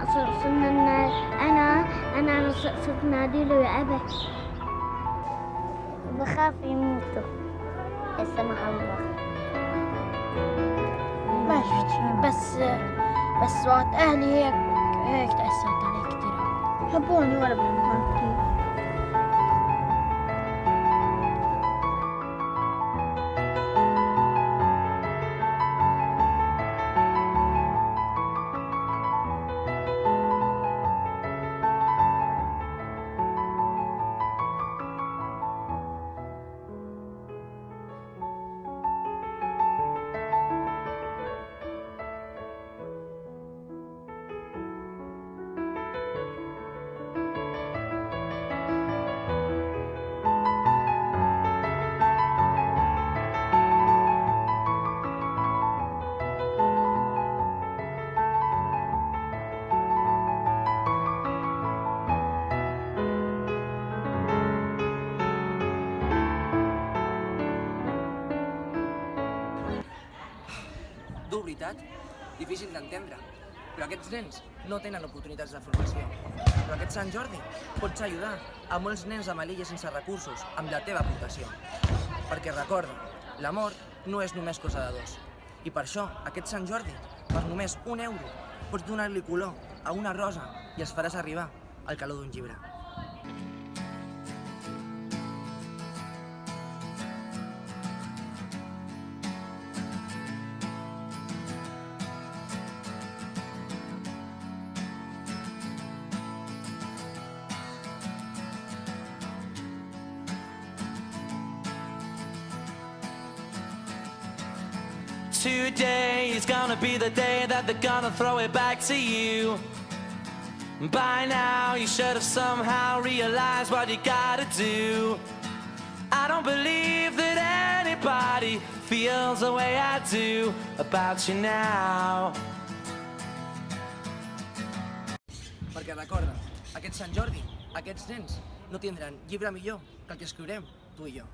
صرنا أنا صرت نادي له يا أبا. بخاف يموتوا لا سمح الله. ما شفت شيء، بس وقت أهلي هيك تأثرت علي كثير. حبوني ولا بحبهم كثير. Dur, veritat? Difícil d'entendre. Però aquests nens no tenen oportunitats de formació. Però aquest Sant Jordi pots ajudar a molts nens amb l'illa sense recursos amb la teva aportació. Perquè recorda, l'amor no és només cosa de dos. I per això, aquest Sant Jordi, per només €1, pots donar-li color a una rosa i els faràs arribar al calor d'un llibre. Today is gonna be the day that they're gonna throw it back to you. By now you should have somehow realized what you gotta do. I don't believe that anybody feels the way I do about you now. Perquè recorda, aquest Sant Jordi, aquests nens no tindran llibre millor que el que escriurem tu i jo.